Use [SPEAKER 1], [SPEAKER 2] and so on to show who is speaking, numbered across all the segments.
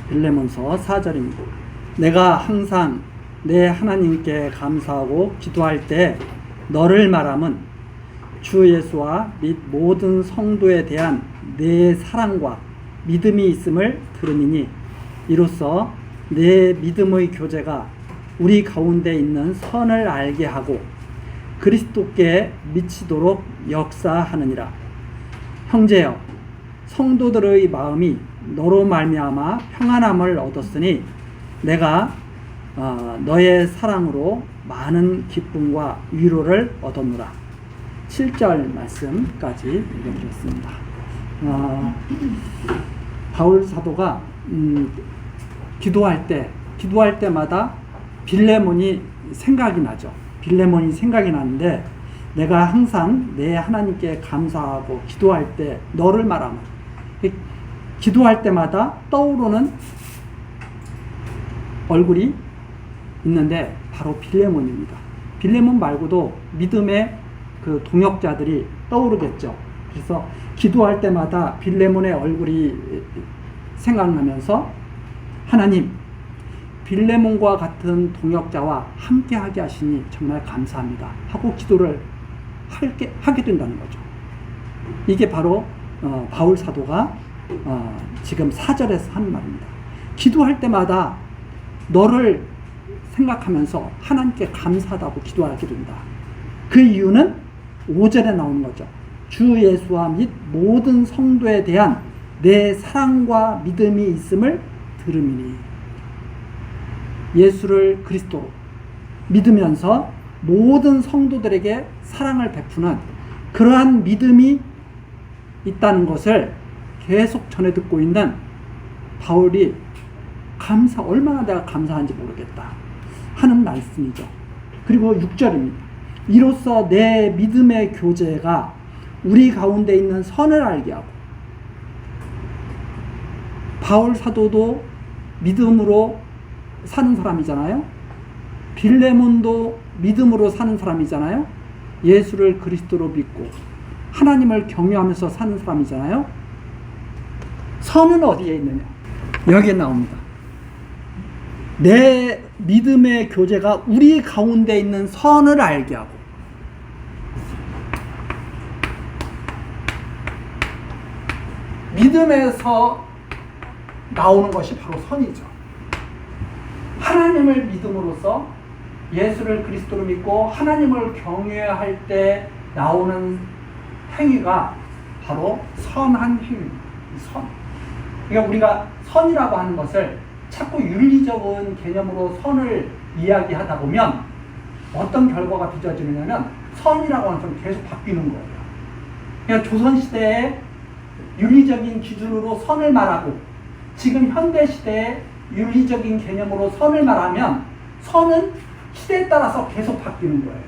[SPEAKER 1] 빌레몬서 4절입니다. 내가 항상 내 하나님께 감사하고 기도할 때 너를 말함은 주 예수와 및 모든 성도에 대한 내 사랑과 믿음이 있음을 들음이니 이로써 내 믿음의 교제가 우리 가운데 있는 선을 알게 하고 그리스도께 미치도록 역사하느니라. 형제여, 성도들의 마음이 너로 말미암아 평안함을 얻었으니 내가 너의 사랑으로 많은 기쁨과 위로를 얻었노라. 7절 말씀까지 읽어드렸습니다. 바울 사도가 기도할 때마다 빌레몬이 생각이 나죠. 빌레몬이 생각이 나는데 내가 항상 내 하나님께 감사하고 기도할 때 너를 말하면 기도할 때마다 떠오르는 얼굴이 있는데 바로 빌레몬입니다. 빌레몬 말고도 믿음의 그 동역자들이 떠오르겠죠. 그래서 기도할 때마다 빌레몬의 얼굴이 생각나면서 하나님, 빌레몬과 같은 동역자와 함께하게 하시니 정말 감사합니다 하고 기도를 하게 된다는 거죠. 이게 바로 바울 사도가 지금 4절에서 하는 말입니다. 기도할 때마다 너를 생각하면서 하나님께 감사하다고 기도하게 된다. 그 이유는 5절에 나오는 거죠. 주 예수와 및 모든 성도에 대한 내 사랑과 믿음이 있음을 들음이니 예수를 그리스도로 믿으면서 모든 성도들에게 사랑을 베푸는 그러한 믿음이 있다는 것을 계속 전해 듣고 있는 바울이 얼마나 내가 감사한지 모르겠다 하는 말씀이죠. 그리고 6절입니다. 이로써 내 믿음의 교제가 우리 가운데 있는 선을 알게 하고, 바울 사도도 믿음으로 사는 사람이잖아요. 빌레몬도 믿음으로 사는 사람이잖아요. 예수를 그리스도로 믿고 하나님을 경외하면서 사는 사람이잖아요. 선은 어디에 있느냐? 여기에 나옵니다. 내 믿음의 교제가 우리 가운데 있는 선을 알게 하고, 믿음에서 나오는 것이 바로 선이죠. 하나님을 믿음으로써 예수를 그리스도로 믿고 하나님을 경외할 때 나오는 행위가 바로 선한 행위입니다. 선. 그러니까 우리가 선이라고 하는 것을 자꾸 윤리적인 개념으로 선을 이야기하다 보면 어떤 결과가 빚어지느냐면 선이라고 하는 것은 계속 바뀌는 거예요. 그러니까 조선시대에 윤리적인 기준으로 선을 말하고 지금 현대시대에 윤리적인 개념으로 선을 말하면 선은 시대에 따라서 계속 바뀌는 거예요.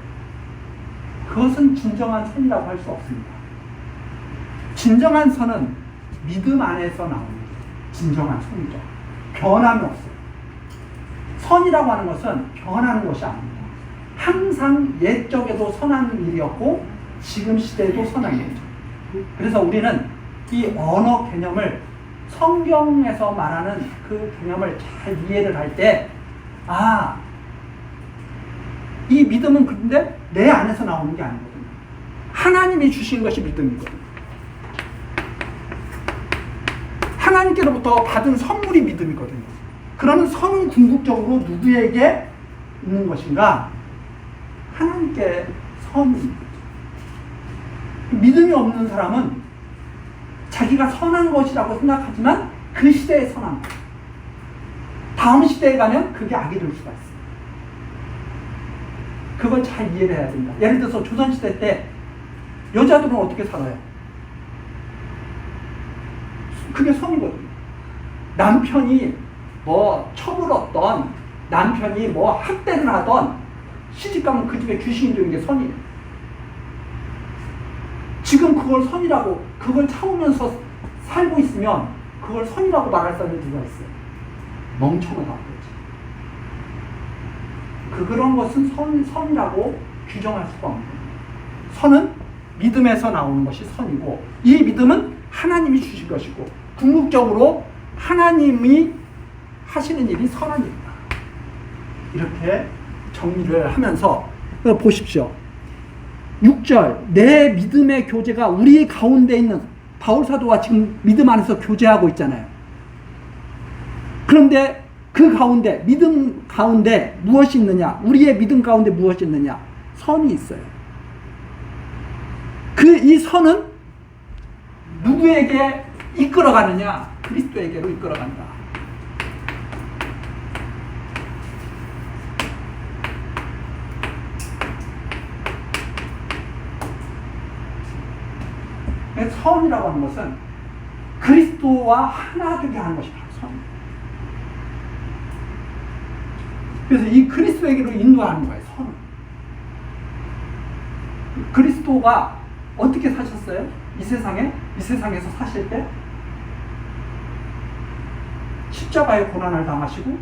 [SPEAKER 1] 그것은 진정한 선이라고 할 수 없습니다. 진정한 선은 믿음 안에서 나옵니다. 진정한 선이죠. 변함이 없어요. 선이라고 하는 것은 변하는 것이 아닙니다. 항상 옛적에도 선한 일이었고 지금 시대에도 선한 일이죠. 그래서 우리는 이 언어 개념을 성경에서 말하는 그 개념을 잘 이해를 할 때, 이 믿음은 근데 내 안에서 나오는 게 아니거든요. 하나님이 주신 것이 믿음이거든요. 하나님께로부터 받은 선물이 믿음이거든요. 그러면 선은 궁극적으로 누구에게 있는 것인가? 하나님께 선이. 믿음이 없는 사람은 자기가 선한 것이라고 생각하지만 그 시대에 선한 것. 다음 시대에 가면 그게 악이 될 수가 있어요. 그걸 잘 이해를 해야 됩니다. 예를 들어서 조선시대 때 여자들은 어떻게 살아요? 그게 선이거든요. 남편이 뭐 처불었던, 남편이 뭐 학대를 하던 시집가면 그 집에 귀신이 되는 게 선이에요. 지금 그걸 선이라고, 그걸 참으면서 살고 있으면 그걸 선이라고 말할 사람이 누가 있어요? 멍청하다. 그런 것은 선이라고 규정할 수가 없는 거예요. 선은 믿음에서 나오는 것이 선이고, 이 믿음은 하나님이 주신 것이고, 궁극적으로 하나님이 하시는 일이 선한 일이다. 이렇게 정리를 하면서 보십시오. 6절, 내 믿음의 교제가 우리 가운데 있는 바울 사도와 지금 믿음 안에서 교제하고 있잖아요. 그런데 그 가운데, 믿음 가운데 무엇이 있느냐? 우리의 믿음 가운데 무엇이 있느냐? 선이 있어요. 이 선은 누구에게 이끌어가느냐? 그리스도에게로 이끌어간다. 선이라고 하는 것은 그리스도와 하나 되게 하는 것이 바로 선입니다. 그래서 이 그리스도에게로 인도하는 거예요, 선은. 그리스도가 어떻게 사셨어요? 이 세상에서 사실 때 십자가의 고난을 당하시고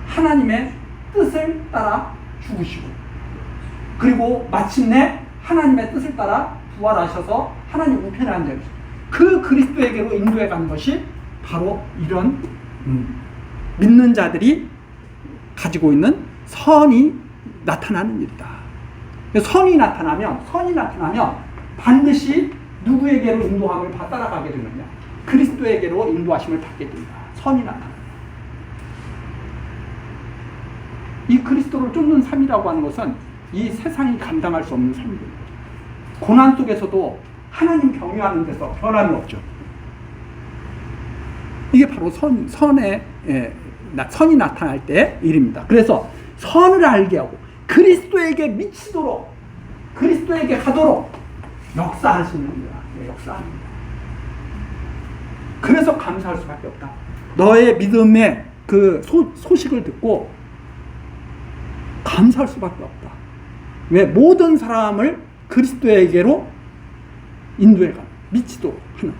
[SPEAKER 1] 하나님의 뜻을 따라 죽으시고 그리고 마침내 하나님의 뜻을 따라 부활하셔서 하나님 우편에 앉아계시고 그 그리스도에게로 인도해 가는 것이 바로 이런 믿는 자들이 가지고 있는 선이 나타나는 일이다. 선이 나타나면 반드시 누구에게로 인도함을 따라가게 되느냐? 그리스도에게로 인도하심을 받게 된다. 선이 나타난다. 이 그리스도를 쫓는 삶이라고 하는 것은 이 세상이 감당할 수 없는 삶입니다. 고난 속에서도 하나님 경외하는 데서 변함이 없죠. 이게 바로 선이 나타날 때의 일입니다. 그래서 선을 알게 하고 그리스도에게 미치도록 그리스도에게 가도록 역사하시는 거야. 역사합니다. 그래서 감사할 수밖에 없다. 너의 믿음의 그 소식을 듣고 감사할 수밖에 없다. 왜? 모든 사람을 그리스도에게로 인도해가 미치도록 하는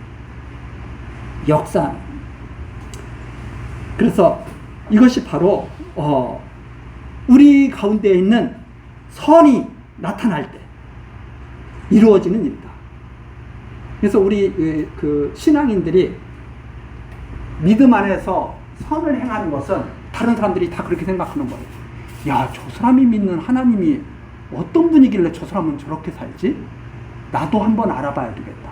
[SPEAKER 1] 역사하는. 그래서 이것이 바로 우리 가운데 있는 선이 나타날 때 이루어지는 일이다. 그래서 우리 그 신앙인들이 믿음 안에서 선을 행하는 것은 다른 사람들이 다 그렇게 생각하는 거예요. 야, 저 사람이 믿는 하나님이 어떤 분이길래 저 사람은 저렇게 살지? 나도 한번 알아봐야 되겠다.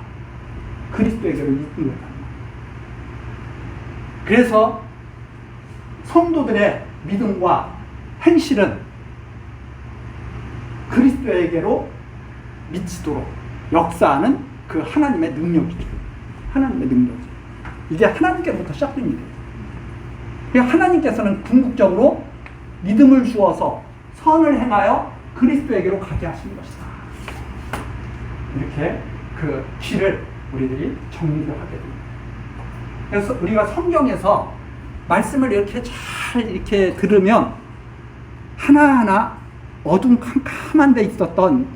[SPEAKER 1] 그리스도에게로 이끌어간다. 그래서 성도들의 믿음과 행실은 그리스도에게로 미치도록 역사하는 그 하나님의 능력이죠. 하나님의 능력이죠. 이게 하나님께부터 시작됩니다. 하나님께서는 궁극적으로 믿음을 주어서 선을 행하여 그리스도에게로 가게 하신 것이다. 이렇게 그 길을 우리들이 정리를 하게 됩니다. 그래서 우리가 성경에서 말씀을 이렇게 잘 이렇게 들으면 하나하나 어둠 캄캄한 데 있었던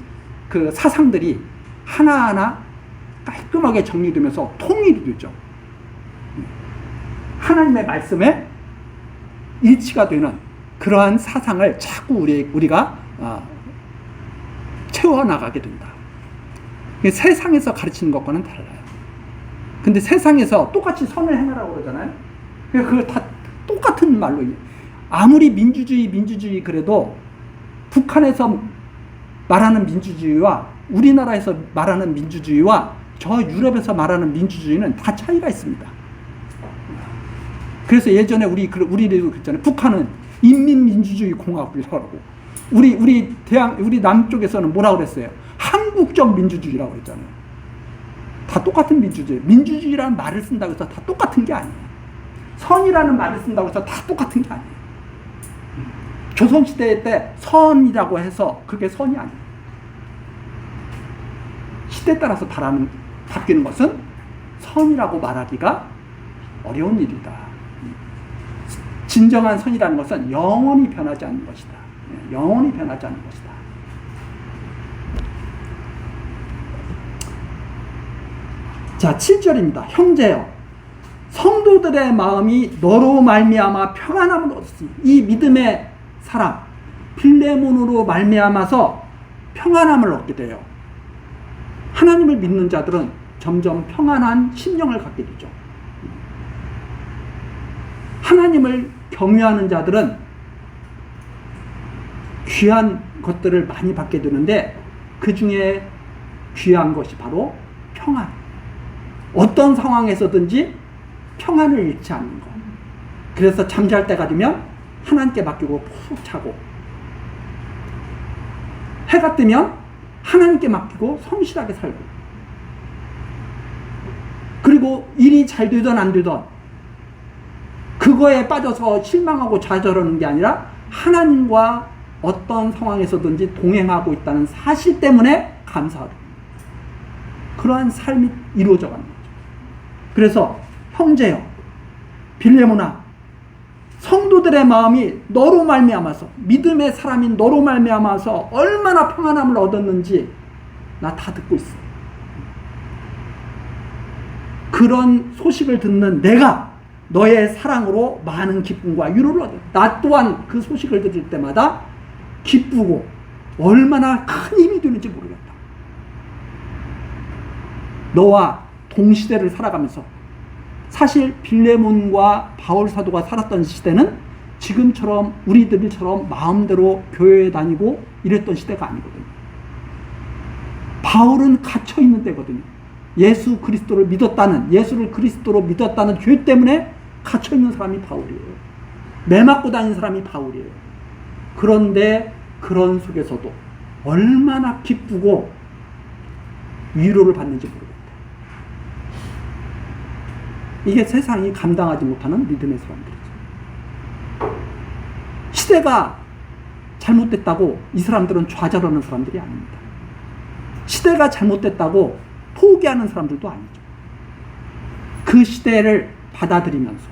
[SPEAKER 1] 그 사상들이 하나하나 깔끔하게 정리되면서 통일이 되죠. 하나님의 말씀에 일치가 되는 그러한 사상을 자꾸 우리가 채워나가게 된다. 세상에서 가르치는 것과는 달라요. 근데 세상에서 똑같이 선을 행하라고 그러잖아요. 그걸 다 똑같은 말로, 아무리 민주주의 그래도 북한에서 말하는 민주주의와 우리나라에서 말하는 민주주의와 저 유럽에서 말하는 민주주의는 다 차이가 있습니다. 그래서 예전에 우리도 그랬잖아요. 북한은 인민민주주의 공화국이라고. 우리 남쪽에서는 뭐라고 그랬어요? 한국적 민주주의라고 했잖아요. 다 똑같은 민주주의. 민주주의라는 말을 쓴다고 해서 다 똑같은 게 아니에요. 선이라는 말을 쓴다고 해서 다 똑같은 게 아니에요. 조선시대 때 선이라고 해서 그게 선이 아니에요. 시대에 따라서 바뀌는 것은 선이라고 말하기가 어려운 일이다. 진정한 선이라는 것은 영원히 변하지 않는 것이다. 영원히 변하지 않는 것이다. 자, 7절입니다. 형제여, 성도들의 마음이 너로 말미암아 평안함을 얻었으니, 이 믿음의 사람 빌레몬으로 말미암아서 평안함을 얻게 돼요. 하나님을 믿는 자들은 점점 평안한 심령을 갖게 되죠. 하나님을 경외하는 자들은 귀한 것들을 많이 받게 되는데 그 중에 귀한 것이 바로 평안. 어떤 상황에서든지 평안을 잃지 않는 것. 그래서 잠잘 때가 되면 하나님께 맡기고 푹 자고, 해가 뜨면 하나님께 맡기고 성실하게 살고, 그리고 일이 잘 되든 안 되든 그거에 빠져서 실망하고 좌절하는 게 아니라 하나님과 어떤 상황에서든지 동행하고 있다는 사실 때문에 감사하고, 그러한 삶이 이루어져 가는 거죠. 그래서 형제여, 빌레몬아, 성도들의 마음이 너로 말미암아서, 믿음의 사람인 너로 말미암아서 얼마나 평안함을 얻었는지 나 다 듣고 있어. 그런 소식을 듣는 내가 너의 사랑으로 많은 기쁨과 위로를 얻어. 나 또한 그 소식을 들을 때마다 기쁘고 얼마나 큰 힘이 되는지 모르겠다. 너와 동시대를 살아가면서, 사실 빌레몬과 바울 사도가 살았던 시대는 지금처럼 우리들처럼 마음대로 교회에 다니고 이랬던 시대가 아니거든요. 바울은 갇혀 있는 때거든요. 예수 그리스도를 믿었다는, 예수를 그리스도로 믿었다는 죄 때문에 갇혀 있는 사람이 바울이에요. 매 맞고 다니는 사람이 바울이에요. 그런데 그런 속에서도 얼마나 기쁘고 위로를 받는지 모르겠다. 이게 세상이 감당하지 못하는 믿음의 사람들이죠. 시대가 잘못됐다고 이 사람들은 좌절하는 사람들이 아닙니다. 시대가 잘못됐다고 포기하는 사람들도 아니죠. 그 시대를 받아들이면서,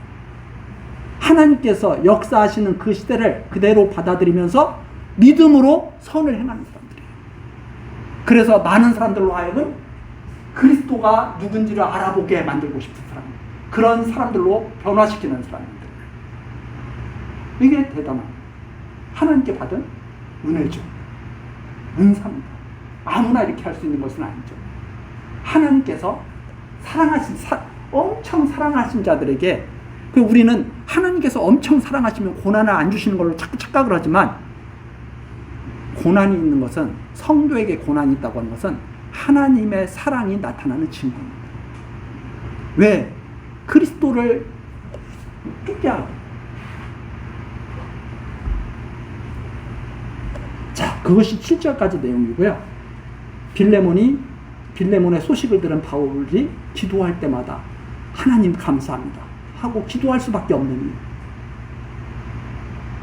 [SPEAKER 1] 하나님께서 역사하시는 그 시대를 그대로 받아들이면서 믿음으로 선을 행하는 사람들이에요. 그래서 많은 사람들로 하여금 그리스도가 누군지를 알아보게 만들고 싶은 사람, 그런 사람들로 변화시키는 사람들. 이게 대단한 하나님께 받은 은혜죠. 은사입니다. 아무나 이렇게 할 수 있는 것은 아니죠. 하나님께서 사랑하신, 엄청 사랑하신 자들에게, 우리는 하나님께서 엄청 사랑하시면 고난을 안 주시는 걸로 자꾸 착각을 하지만, 고난이 있는 것은, 성도에게 고난이 있다고 하는 것은 하나님의 사랑이 나타나는 증거입니다. 왜? 그리스도를 쫓게 하고. 자, 그것이 7절까지 내용이고요. 빌레몬의 소식을 들은 바울이 기도할 때마다 하나님 감사합니다 하고 기도할 수밖에 없는 이유,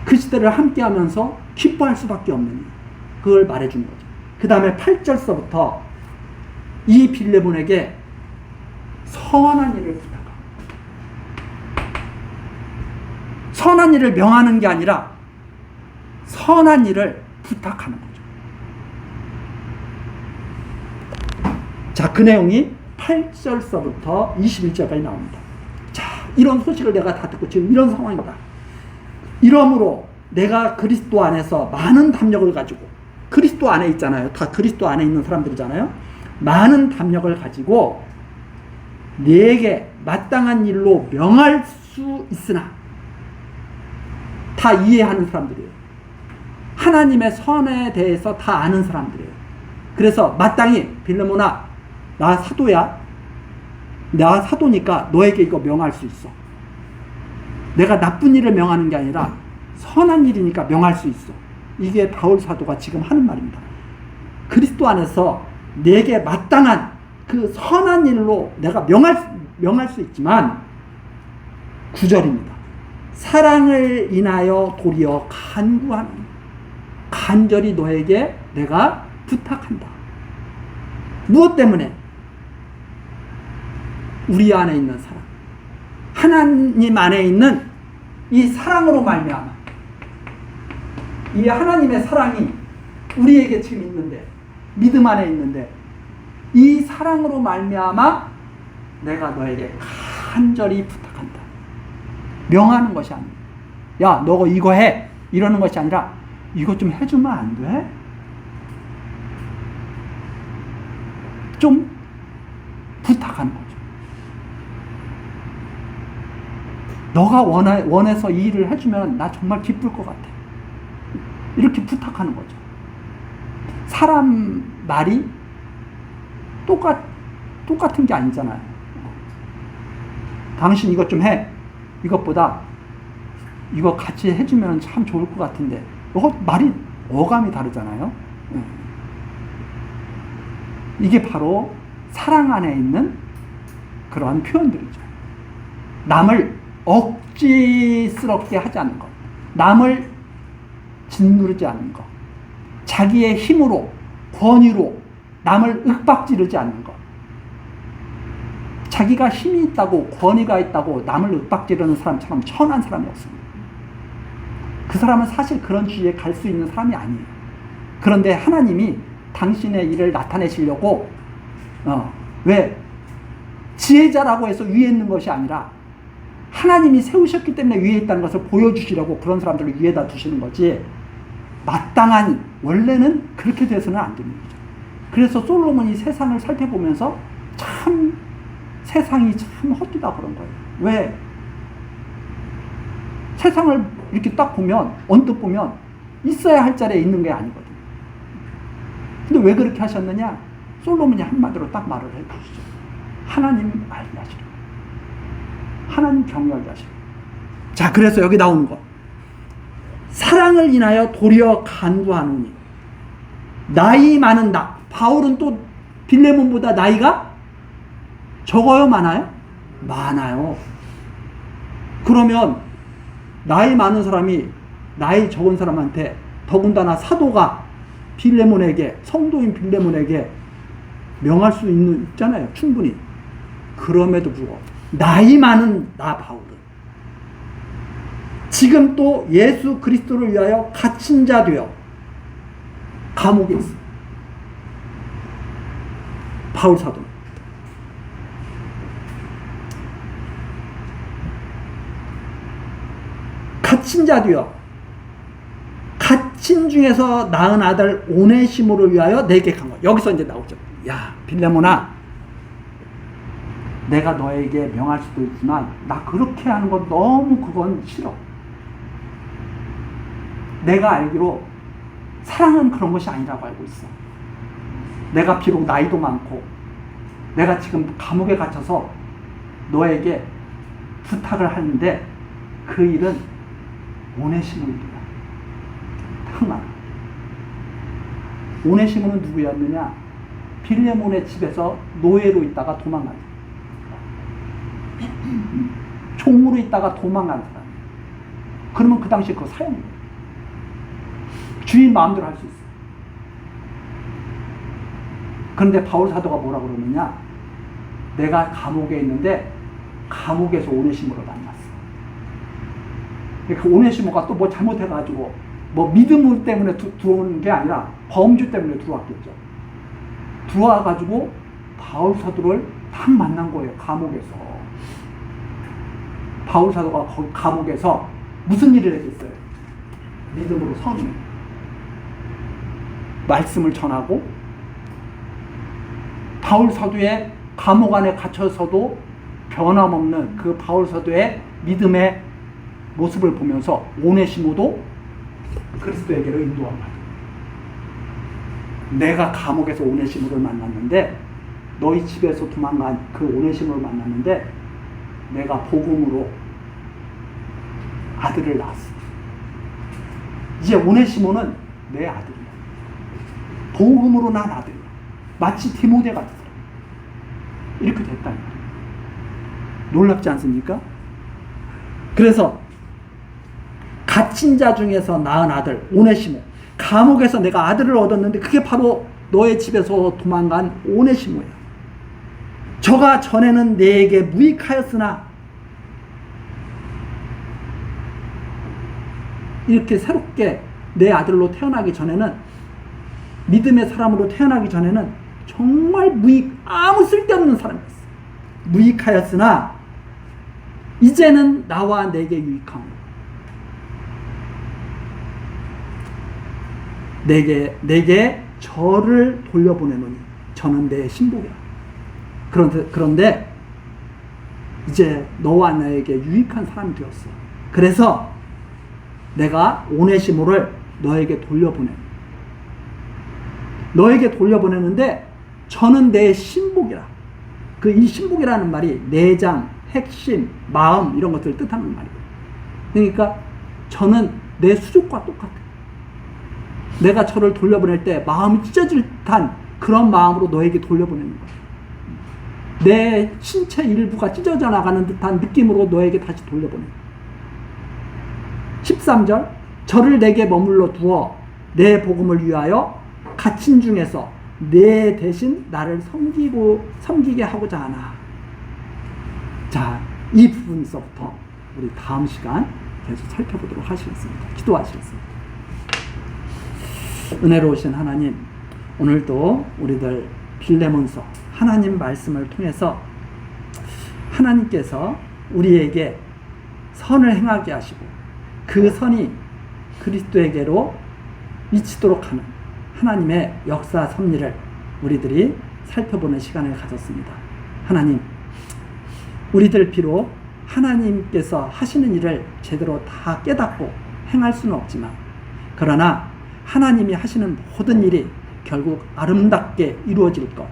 [SPEAKER 1] 그 시대를 함께하면서 기뻐할 수밖에 없는 이유, 그걸 말해준 거죠. 그 다음에 8절서부터 이 빌레몬에게 선한 일을 부탁합니다. 선한 일을 명하는 게 아니라 선한 일을 부탁하는 거죠. 자, 그 내용이 8절서부터 21절까지 나옵니다. 자, 이런 소식을 내가 다 듣고 지금 이런 상황이다. 이러므로 내가 그리스도 안에서 많은 담력을 가지고, 그리스도 안에 있잖아요. 다 그리스도 안에 있는 사람들이잖아요. 많은 담력을 가지고 네게 마땅한 일로 명할 수 있으나, 다 이해하는 사람들이에요. 하나님의 선에 대해서 다 아는 사람들이에요. 그래서 마땅히 빌레몬아, 나 사도야. 나 사도니까 너에게 이거 명할 수 있어. 내가 나쁜 일을 명하는 게 아니라 선한 일이니까 명할 수 있어. 이게 바울 사도가 지금 하는 말입니다. 그리스도 안에서 내게 마땅한 그 선한 일로 내가 명할 수 있지만, 9절입니다. 사랑을 인하여 도리어 간구하는, 간절히 너에게 내가 부탁한다. 무엇 때문에? 우리 안에 있는 사랑, 하나님 안에 있는 이 사랑으로 말미암아, 이 하나님의 사랑이 우리에게 지금 있는데, 믿음 안에 있는데, 이 사랑으로 말미암아 내가 너에게 간절히 부탁한다. 명하는 것이 아니야. 야, 너 이거 해, 이러는 것이 아니라 이거 좀 해주면 안 돼? 좀 부탁하는 거죠. 너가 원해서 이 일을 해주면 나 정말 기쁠 것 같아. 이렇게 부탁하는 거죠. 사람 말이 똑같은 게 아니잖아요. 당신 이것 좀 해. 이것보다 이거 같이 해주면 참 좋을 것 같은데. 말이 어감이 다르잖아요. 이게 바로 사랑 안에 있는 그러한 표현들이죠. 남을 억지스럽게 하지 않는 것, 남을 짓누르지 않는 것, 자기의 힘으로, 권위로 남을 윽박지르지 않는 것. 자기가 힘이 있다고, 권위가 있다고 남을 윽박지르는 사람처럼 천한 사람이 없습니다. 그 사람은 사실 그런 주위에 갈 수 있는 사람이 아니에요. 그런데 하나님이 당신의 일을 나타내시려고 왜? 지혜자라고 해서 위에 있는 것이 아니라 하나님이 세우셨기 때문에 위에 있다는 것을 보여주시려고 그런 사람들을 위에다 두시는 거지, 마땅한 원래는 그렇게 돼서는 안 됩니다. 그래서 솔로몬이 세상을 살펴보면서 참 세상이 참 헛되다 그런 거예요. 왜? 세상을 이렇게 딱 보면, 언뜻 보면 있어야 할 자리에 있는 게 아니거든요. 근데 왜 그렇게 하셨느냐? 솔로몬이 한마디로 딱 말을 해주시죠. 하나님 알게 하시라. 하나님 경외하게 하시라. 자, 그래서 여기 나오는 거. 사랑을 인하여 도리어 간구하노니. 나이 많은 나. 바울은 또 빌레몬보다 나이가 적어요, 많아요? 많아요. 그러면 나이 많은 사람이 나이 적은 사람한테, 더군다나 사도가 빌레몬에게, 성도인 빌레몬에게 명할 수 있잖아요, 충분히. 그럼에도 불구하고 나이 많은 나 바울은 지금 또 예수 그리스도를 위하여 갇힌 자 되어 감옥에 있어. 바울 사도는 갇힌 자 되어, 갇힌 중에서 낳은 아들 오네시모를 위하여 내게 간 거. 여기서 이제 나오죠. 야, 빌레몬아, 내가 너에게 명할 수도 있지만 나 그렇게 하는 건 너무 그건 싫어. 내가 알기로 사랑은 그런 것이 아니라고 알고 있어. 내가 비록 나이도 많고 내가 지금 감옥에 갇혀서 너에게 부탁을 하는데 그 일은 오네시모의 일이야. 딱 오네시모는 누구였느냐? 빌레몬의 집에서 노예로 있다가 도망간 사람. 종으로 있다가 도망간 사람. 그러면 그 당시에 그거 사형이에요. 주인 마음대로 할 수 있어. 그런데 바울 사도가 뭐라 그러느냐? 내가 감옥에 있는데 감옥에서 오네시모를 만났어. 그 오네시모가 또 뭐 잘못해가지고 뭐 믿음 때문에 들어오는 게 아니라 범죄 때문에 들어왔겠죠. 들어와가지고 바울 사도를 딱 만난 거예요, 감옥에서. 바울 사도가 거기 감옥에서 무슨 일을 했겠어요? 믿음으로 선을, 말씀을 전하고, 바울 사도의 감옥 안에 갇혀서도 변함없는 그 바울 사도의 믿음의 모습을 보면서 오네시모도 그리스도에게로 인도한 거예요. 내가 감옥에서 오네시모를 만났는데, 너희 집에서 도망간 그 오네시모를 만났는데 내가 복음으로 아들을 낳았어. 이제 오네시모는 내 아들이야. 복음으로 난 아들이야. 마치 디모데 같은 사람. 이렇게 됐다는 거예요. 놀랍지 않습니까? 그래서 갇힌 자 중에서 낳은 아들 오네시모, 감옥에서 내가 아들을 얻었는데 그게 바로 너의 집에서 도망간 오네시모야. 저가 전에는 내게 무익하였으나, 이렇게 새롭게 내 아들로 태어나기 전에는, 믿음의 사람으로 태어나기 전에는 정말 아무 쓸데없는 사람이었어. 무익하였으나 이제는 나와 내게 유익하오. 내게 저를 돌려보내노니 저는 내 신복이라. 그런데 이제 너와 나에게 유익한 사람이 되었어. 그래서 내가 오네시모를 너에게 돌려보내는데 저는 내 신복이라. 이 신복이라는 말이 내장, 핵심, 마음 이런 것들을 뜻하는 말이에요. 그러니까 저는 내 수족과 똑같아요. 내가 저를 돌려보낼 때 마음이 찢어질 듯한 그런 마음으로 너에게 돌려보내는 거예요. 내 신체 일부가 찢어져 나가는 듯한 느낌으로 너에게 다시 돌려보내요. 13절 저를 내게 머물러 두어 내 복음을 위하여 갇힌 중에서 내 대신 나를 섬기게 하고자 하나. 자, 이 부분에서부터 우리 다음 시간 계속 살펴보도록 하시겠습니다. 기도하시겠습니다. 은혜로우신 하나님, 오늘도 우리들 빌레몬서 하나님 말씀을 통해서 하나님께서 우리에게 선을 행하게 하시고 그 선이 그리스도에게로 미치도록 하는 하나님의 역사 섭리를 우리들이 살펴보는 시간을 가졌습니다. 하나님, 우리들 비록 하나님께서 하시는 일을 제대로 다 깨닫고 행할 수는 없지만, 그러나 하나님이 하시는 모든 일이 결국 아름답게 이루어질 것,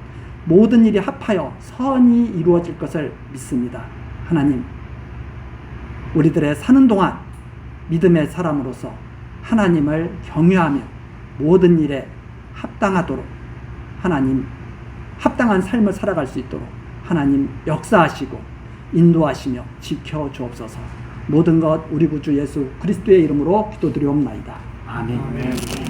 [SPEAKER 1] 모든 일이 합하여 선이 이루어질 것을 믿습니다. 하나님, 우리들의 사는 동안 믿음의 사람으로서 하나님을 경외하며 모든 일에 합당하도록, 하나님 합당한 삶을 살아갈 수 있도록 하나님 역사하시고 인도하시며 지켜주옵소서. 모든 것 우리 구주 예수 그리스도의 이름으로 기도드리옵나이다. 아멘.